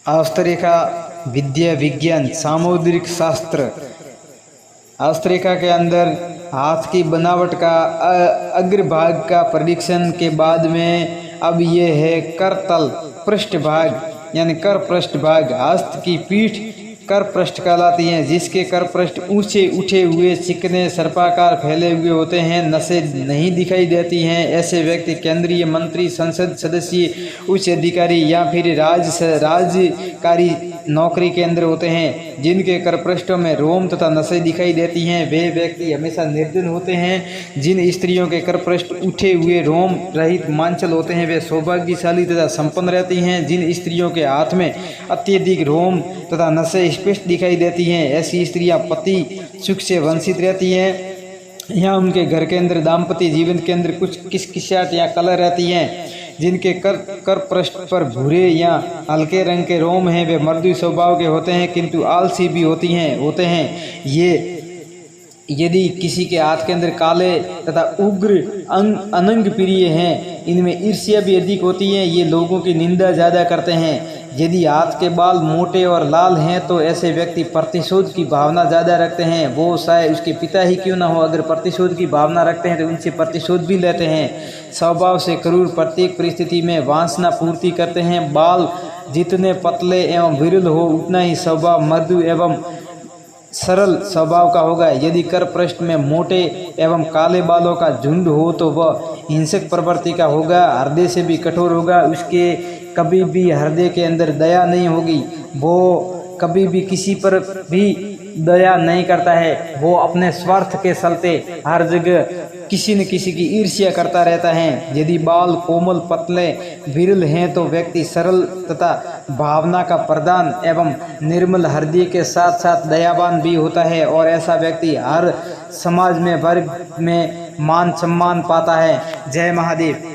हस्तरेखा विद्या विज्ञान सामुद्रिक शास्त्र। हस्तरेखा के अंदर हाथ की बनावट का अग्रभाग का परीक्षण के बाद में अब ये है करतल पृष्ठभाग यानी कर पृष्ठभाग। हस्त की पीठ कर पृष्ठ कहलाती हैं, जिसके कर पृष्ठ ऊंचे उठे हुए चिकने सर्पाकार फैले हुए होते हैं, नसें नहीं दिखाई देती हैं। ऐसे व्यक्ति केंद्रीय मंत्री, संसद सदस्य, उच्च अधिकारी या फिर राजकारी नौकरी के अंदर होते हैं, जिनके कर पृष्ठों में रोम तथा नसें दिखाई देती हैं। वे व्यक्ति हमेशा निर्धन होते हैं। जिन स्त्रियों के कर पृष्ठ उठे हुए रोम रहित मांचल होते हैं, वे सौभाग्यशाली तथा संपन्न रहती हैं। जिन स्त्रियों के हाथ में अत्यधिक रोम तथा नसें स्पष्ट दिखाई देती हैं, ऐसी स्त्रियां पति सुख से वंचित रहती हैं या उनके घर के अंदर दाम्पत्य जीवन के अंदर कुछ किसकिसाहट या कलह रहती हैं। जिनके कर पृष्ठ पर भूरे या हल्के रंग के रोम हैं, वे मृदु स्वभाव के होते हैं किंतु आलसी भी होते हैं। ये यदि किसी के हाथ के अंदर काले तथा उग्र अनंग प्रिय हैं, इनमें ईर्ष्या भी अधिक होती है, ये लोगों की निंदा ज़्यादा करते हैं। यदि हाथ के बाल मोटे और लाल हैं तो ऐसे व्यक्ति प्रतिशोध की भावना ज़्यादा रखते हैं। वो शायद उसके पिता ही क्यों ना हो, अगर प्रतिशोध की भावना रखते हैं तो उनसे प्रतिशोध भी लेते हैं। स्वभाव से क्रूर, प्रत्येक परिस्थिति में वासना पूर्ति करते हैं। बाल जितने पतले एवं विरल हो उतना ही स्वभाव मृदु एवं सरल स्वभाव का होगा। यदि कर पृष्ठ में मोटे एवं काले बालों का झुंड हो तो वह हिंसक प्रवृत्ति का होगा, हृदय से भी कठोर होगा। उसके कभी भी हृदय के अंदर दया नहीं होगी। वो कभी भी किसी पर भी दया नहीं करता है। वो अपने स्वार्थ के चलते हर जगह किसी न किसी की ईर्ष्या करता रहता है। यदि बाल कोमल, पतले, विरल हैं तो व्यक्ति सरल तथा भावना का प्रदान एवं निर्मल हृदय के साथ साथ दयावान भी होता है, और ऐसा व्यक्ति हर समाज में वर्ग में मान सम्मान पाता है। जय महादेव।